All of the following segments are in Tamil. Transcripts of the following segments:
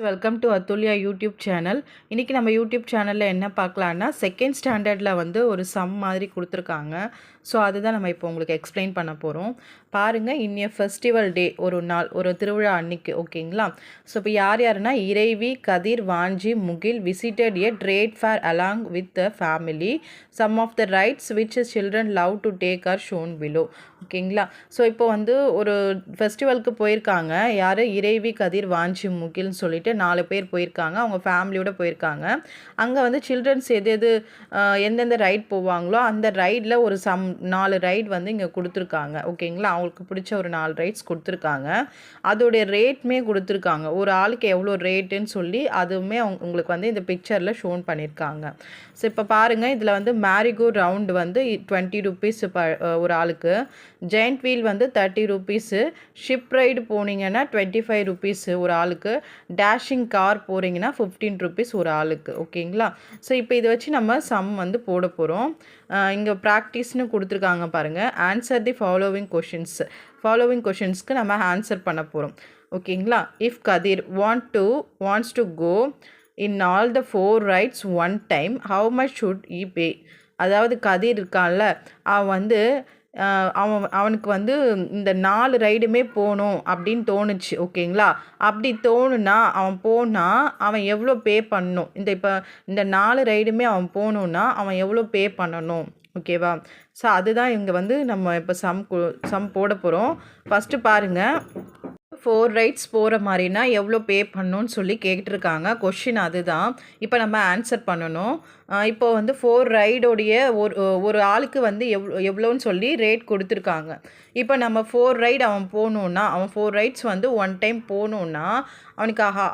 Welcome to Atulya YouTube channel. இன்றைக்கி நம்ம யூடியூப் சேனலில் என்ன பார்க்கலான்னா, செகண்ட் ஸ்டாண்டர்டில் வந்து ஒரு சம் மாதிரி கொடுத்துருக்காங்க. ஸோ அதுதான் நம்ம இப்போ உங்களுக்கு எக்ஸ்பிளைன் பண்ண போகிறோம். பாருங்கள், இன்னிய ஃபெஸ்டிவல் டே ஒரு நாள், ஒரு திருவிழா அன்னைக்கு, ஓகேங்களா? ஸோ இப்போ யார் யாருன்னா, Iraivi, Kathir, Vanchi, Mugil visited a trade fair along with the family. Some of the rides which children love to take are shown below. ஓகேங்களா? ஸோ இப்போ வந்து ஒரு ஃபெஸ்டிவலுக்கு போயிருக்காங்க. யார்? இறைவி, கதிர், வாஞ்சி, முகில்னு சொல்லிட்டு 4 பேர் போயிருக்காங்க. அவங்க ஃபேமிலியோடு போயிருக்காங்க. அங்கே வந்து சில்ட்ரன்ஸ் எந்தெந்த ரைட் போவாங்களோ அந்த ரைடில் ஒரு 4 ரைட் வந்து இங்கே கொடுத்துருக்காங்க. ஓகேங்களா? அவங்களுக்கு பிடிச்ச ஒரு 4 ரைட்ஸ் கொடுத்துருக்காங்க. அதோடைய ரேட்டுமே கொடுத்துருக்காங்க. ஒரு ஆளுக்கு எவ்வளோ ரேட்டுன்னு சொல்லி அதுவுமே உங்களுக்கு வந்து இந்த பிக்சரில் ஷோன் பண்ணியிருக்காங்க. ஸோ இப்போ பாருங்கள், இதில் வந்து மேரிகோ ரவுண்டு வந்து 20 ருபீஸ் ஒரு ஆளுக்கு. ஜெயண்ட் வீல் வந்து 30 ருபீஸு. ஷிப் ரைடு போனீங்கன்னா 25 ருபீஸு ஒரு ஆளுக்கு. டேஷிங் கார் போகிறீங்கன்னா 15 ருபீஸ் ஒரு ஆளுக்கு. ஓகேங்களா? ஸோ இப்போ இதை வச்சு நம்ம சம் வந்து போட போகிறோம். இங்கே ப்ராக்டிஸ்னு கொடுத்துருக்காங்க பாருங்கள். Answer the following questions. Following கொஷின்ஸ்க்கு நம்ம ஆன்சர் பண்ண போகிறோம். ஓகேங்களா? If Kathir wants to go in all the 4 rides one time, how much should he pay? அதாவது கதிர் இருக்கான்ல, அவன் வந்து அவனுக்கு வந்து இந்த 4 ரைடுமே போகணும் அப்படின்னு தோணுச்சு. ஓகேங்களா? அப்படி தோணுனா அவன் போனால் அவன் எவ்வளோ பே பண்ணணும்? இப்போ இந்த 4 ரைடுமே அவன் போகணுன்னா அவன் எவ்வளோ பே பண்ணணும்? ஓகேவா? ஸோ அதுதான் இங்கே வந்து நம்ம இப்போ சம் போட போகிறோம். ஃபஸ்ட்டு பாருங்கள், 4 ரைட்ஸ் போகிற மாதிரினா எவ்வளோ பே பண்ணணும்னு சொல்லி கேட்டிருக்காங்க. கொஷின் அதுதான். இப்போ நம்ம ஆன்சர் பண்ணணும். இப்போ வந்து 4 ரைடோடைய ஒரு ஆளுக்கு வந்து எவ்வளோன்னு சொல்லி ரேட் கொடுத்துருக்காங்க. இப்போ நம்ம 4 ரைடு அவன் போகணுன்னா, அவன் 4 ரைட்ஸ் வந்து ஒன் டைம் போகணுன்னா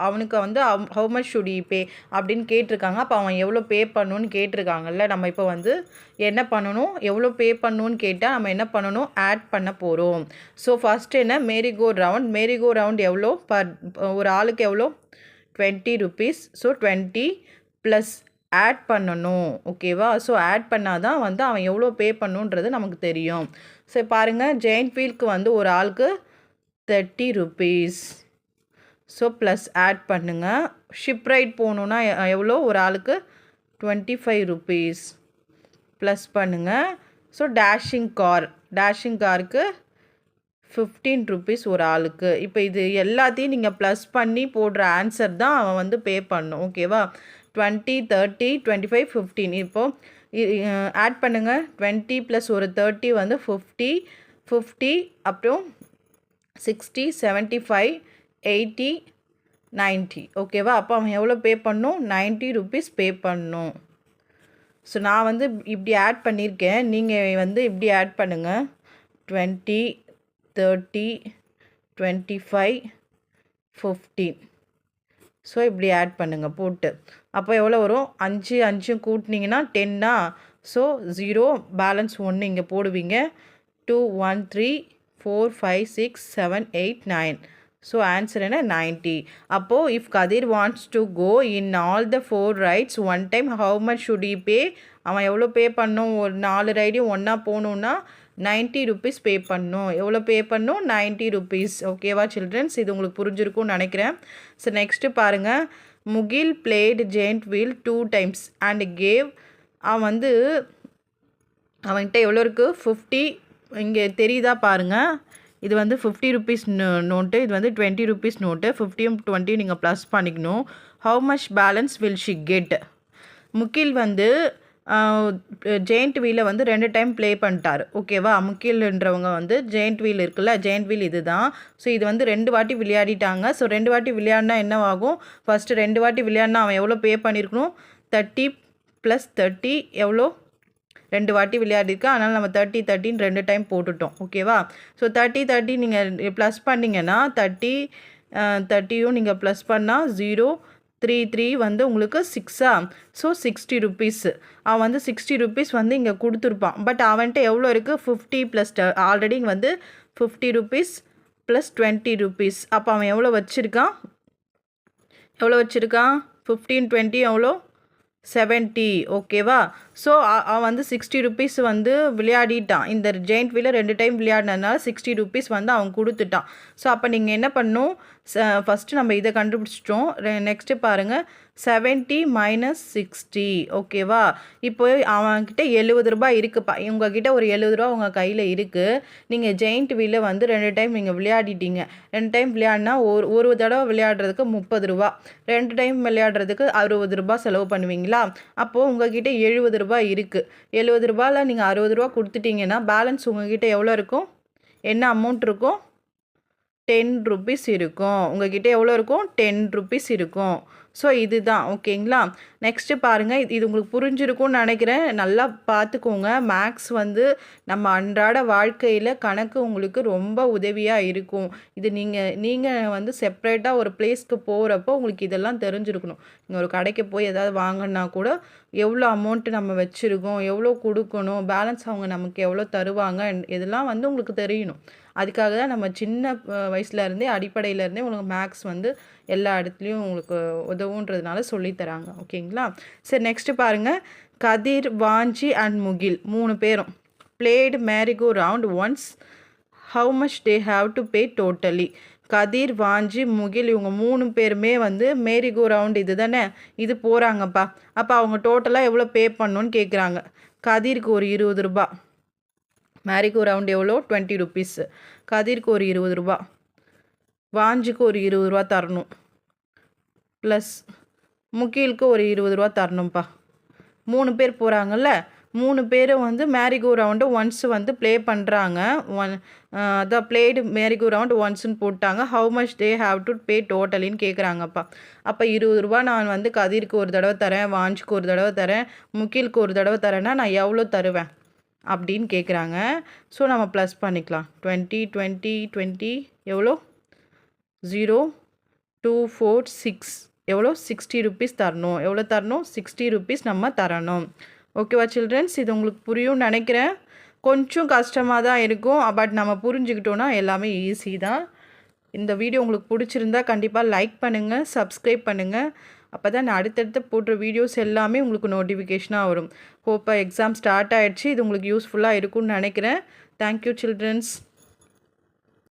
அவனுக்கு வந்து ஹவு மச் ஷுட் ஈ பே அப்படின்னு கேட்டிருக்காங்க. அப்போ அவன் எவ்வளோ பே பண்ணணுன்னு கேட்டிருக்காங்கல்ல. நம்ம இப்போ வந்து என்ன பண்ணணும்? எவ்வளோ பே பண்ணணுன்னு கேட்டால் நம்ம என்ன பண்ணணும்? ஆட் பண்ண போகிறோம். ஸோ ஃபஸ்ட்டு என்ன? மேரிகோ ரவுண்ட் எவ்வளோ? ஒரு ஆளுக்கு எவ்வளோ? 20 ருபீஸ். ஸோ 20 ப்ளஸ் ஆட் பண்ணணும். ஓகேவா? ஸோ ஆட் பண்ணால் தான் வந்து அவன் எவ்வளோ பே பண்ணணுன்றது நமக்கு தெரியும். ஸோ பாருங்கள், ஜெயண்ட் வீலுக்கு வந்து ஒரு ஆளுக்கு 30 ருபீஸ். ஸோ ப்ளஸ் ஆட் பண்ணுங்கள். ஷிப் ரைட் போகணுன்னா எவ்வளோ? ஒரு ஆளுக்கு 25 ருபீஸ். ப்ளஸ் பண்ணுங்கள். ஸோ டேஷிங் காருக்கு 15 ருபீஸ் ஒரு ஆளுக்கு. இப்போ இது எல்லாத்தையும் நீங்கள் ப்ளஸ் பண்ணி போடுற ஆன்சர் தான் அவன் வந்து பே பண்ணணும். ஓகேவா? 20, 30, 25, 15. இப்போது ஆட் பண்ணுங்கள். 20 ப்ளஸ் ஒரு 30 வந்து 50, அப்புறம் 60, 75, 80, 90. ஓகேவா? அப்போ அவன் எவ்வளோ பே பண்ணணும்? 90 ருபீஸ் பே பண்ணணும். ஸோ நான் வந்து இப்படி ஆட் பண்ணியிருக்கேன். நீங்கள் வந்து இப்படி ஆட் பண்ணுங்கள். 20, 30, 25, 15. ஸோ இப்படி ஆட் பண்ணுங்கள் போட்டு. அப்போ எவ்வளோ வரும்? 5 கூட்டினீங்கன்னா 10. ஸோ 0, பேலன்ஸ் 1 இங்கே போடுவீங்க. 2, 1, 3, 4, 5, 6, 7, 8, 9. ஸோ ஆன்சர் என்ன? 90. அப்போது if Kathir wants to go in all the 4 rides one time, how much should he pay? அவன் எவ்வளோ பே பண்ணணும்? ஒரு 4 ரைடையும் ஒன்றா போகணுன்னா 90 ருபீஸ் பே பண்ணணும். எவ்வளோ பே பண்ணணும்? 90 ருபீஸ். ஓகேவா சில்ட்ரன்ஸ்? இது உங்களுக்கு புரிஞ்சிருக்கும்னு நினைக்கிறேன். ஸோ நெக்ஸ்ட்டு பாருங்கள். Mugil played giant wheel 2 times and gave. அவன்கிட்ட எவ்வளோ இருக்குது? 50. இங்கே தெரியுதா பாருங்கள். இது வந்து 50 ருபீஸ் நோட்டு. இது வந்து 20 ருபீஸ் நோட்டு. 50யும் 20யும் நீங்கள் ப்ளஸ் பண்ணிக்கணும். How much balance will she get? Mugil வந்து ஜெயண்ட் வீலை வந்து 2 டைம் ப்ளே பண்ணிட்டார். ஓகேவா? முகில்ன்றவங்க வந்து ஜெயண்ட் வீல் இருக்குல்ல, ஜெயண்ட் வீல் இது தான். ஸோ இது வந்து 2 வாட்டி விளையாடிட்டாங்க. ஸோ 2 வாட்டி விளையாடினா என்ன ஆகும்? ஃபஸ்ட்டு 2 வாட்டி விளையாடினா அவன் எவ்வளோ பே பண்ணியிருக்கணும்? 30 ப்ளஸ் 30 எவ்வளோ? 2 வாட்டி விளையாடிருக்கா. அதனால் நம்ம 30, 30ன்னு 2 டைம் போட்டுட்டோம். ஓகேவா? ஸோ 30 நீங்கள் ப்ளஸ் பண்ணிங்கன்னா 30யும் நீங்கள் ப்ளஸ் பண்ணால் 0, 3 வந்து உங்களுக்கு 6. So 60 rupees. அவன் வந்து 60 ருபீஸ் வந்து இங்கே கொடுத்துருப்பான். பட் அவன்கிட்ட எவ்வளோ இருக்குது? 50 ப்ளஸ் ஆல்ரெடி இங்கே வந்து 50 ருபீஸ் ப்ளஸ் 20 ருபீஸ். அப்போ அவன் எவ்வளோ வச்சுருக்கான்? 15, 20 எவ்வளோ? 70. ஓகேவா? ஸோ அவன் வந்து 60 ருபீஸ் வந்து விளையாடிட்டான். இந்த ஜெயிண்ட் வீலை 2 டைம் விளையாடினதுனால 60 ருபீஸ் வந்து அவன் கொடுத்துட்டான். ஸோ அப்போ நீங்கள் என்ன பண்ணணும், ஃபஸ்ட்டு நம்ம இதை கண்டுபிடிச்சிட்டோம். நெக்ஸ்ட்டு பாருங்கள், 70 மைனஸ் 60 ஓகேவா. இப்போ அவன்கிட்ட 70 ரூபாய் இருக்குப்பா. உங்ககிட்ட ஒரு 70 ரூபா உங்கள் கையில் இருக்குது. நீங்கள் ஜெயிண்ட் வீலை வந்து 2 டைம் நீங்கள் விளையாடிட்டீங்க. 2 டைம் விளையாடினா ஒரு தடவை விளையாடுறதுக்கு 30 ரூபா, 2 டைம் விளையாடுறதுக்கு 60 ரூபா செலவு பண்ணுவீங்களா? அப்போது உங்ககிட்ட 70 ரூபாய் இருக்குது. 70 ரூபாயில் நீங்கள் 60 ரூபா கொடுத்துட்டீங்கன்னா பேலன்ஸ் உங்ககிட்ட எவ்வளோ இருக்கும்? என்ன அமௌண்ட் இருக்கும்? 10 ருபீஸ் இருக்கும். உங்ககிட்ட எவ்வளோ இருக்கும்? 10 ருபீஸ் இருக்கும். ஸோ இதுதான் ஓகேங்களா. நெக்ஸ்ட்டு பாருங்கள், இது உங்களுக்கு புரிஞ்சிருக்கும்னு நினைக்கிறேன். நல்லா பார்த்துக்கோங்க. மேக்ஸ் வந்து நம்ம அன்றாட வாழ்க்கையில் கணக்கு உங்களுக்கு ரொம்ப உதவியாக இருக்கும். இது நீங்கள் வந்து செப்ரேட்டாக ஒரு பிளேஸ்க்கு போகிறப்போ உங்களுக்கு இதெல்லாம் தெரிஞ்சிருக்கணும். நீங்கள் ஒரு கடைக்கு போய் எதாவது வாங்கினா கூட எவ்வளோ அமௌண்ட்டு நம்ம வச்சுருக்கோம், எவ்வளோ கொடுக்கணும், பேலன்ஸ் அவங்க நமக்கு எவ்வளோ தருவாங்க, இதெல்லாம் வந்து உங்களுக்கு தெரியணும். அதுக்காக தான் நம்ம சின்ன வயசுலேருந்தே அடிப்படையிலேருந்தே உங்களுக்கு மேக்ஸ் வந்து எல்லா இடத்துலையும் உங்களுக்கு உதவுன்றதுனால சொல்லித்தராங்க ஓகேங்களா. சரி நெக்ஸ்ட்டு பாருங்கள், கதிர், வாஞ்சி அண்ட் முகில் 3 பேரும் played merry go round once, how much they have to pay totally. Kathir, Vanchi, Mugil இவங்க 3 பேருமே வந்து மேரிகோ ரவுண்ட் இது தானே, இது போகிறாங்கப்பா. அப்போ அவங்க டோட்டலாக எவ்வளோ பே பண்ணணுன்னு கேட்குறாங்க. கதிருக்கு ஒரு 20 ரூபா, மேரிகோ ரவுண்ட் எவ்வளோ 20 ருபீஸு, கதிருக்கு ஒரு 20 ரூபா, வாஞ்சிக்கு ஒரு 20 ரூபா தரணும், ப்ளஸ் முகிலுக்கு ஒரு 20 ரூபா தரணும்ப்பா. 3 பேர் போகிறாங்கல்ல, 3 பேரும் வந்து மேரிகோ ரவுண்டு ஒன்ஸ் வந்து ப்ளே பண்ணுறாங்க. அதான் பிளேடு மேரிகோ ரவுண்ட் ஒன்ஸ்ன்னு போட்டாங்க. How much they have to pay டோட்டலின்னு கேட்குறாங்கப்பா. அப்போ 20 ரூபா நான் வந்து கதிருக்கு ஒரு தடவை தரேன், வாஞ்சிக்கு ஒரு தடவை தரேன், முகிலுக்கு ஒரு தடவை தரேன்னா நான் எவ்வளோ தருவேன் அப்படின்னு கேட்குறாங்க. ஸோ நம்ம ப்ளஸ் பண்ணிக்கலாம். 20 20 20 எவ்வளோ? 0 2 4 6 எவ்வளோ? 60 ருபீஸ் தரணும். எவ்வளோ தரணும்? 60 ருபீஸ் நம்ம தரணும். ஓகேவா சில்ட்ரன்ஸ்? இது உங்களுக்கு புரியும்னு நினைக்கிறேன். கொஞ்சம் கஷ்டமாக தான் இருக்கும், பட் நம்ம புரிஞ்சுக்கிட்டோன்னா எல்லாமே ஈஸி தான். இந்த வீடியோ உங்களுக்கு பிடிச்சிருந்தா கண்டிப்பாக லைக் பண்ணுங்கள், சப்ஸ்கிரைப் பண்ணுங்கள். அப்போ தான் நான் அடுத்தடுத்து போடுற வீடியோஸ் எல்லாமே உங்களுக்கு நோட்டிஃபிகேஷனாக வரும். ஹோப்பாக எக்ஸாம் ஸ்டார்ட் ஆகிடுச்சு. இது உங்களுக்கு யூஸ்ஃபுல்லாக இருக்கும்னு நினைக்கிறேன். Thank you children's.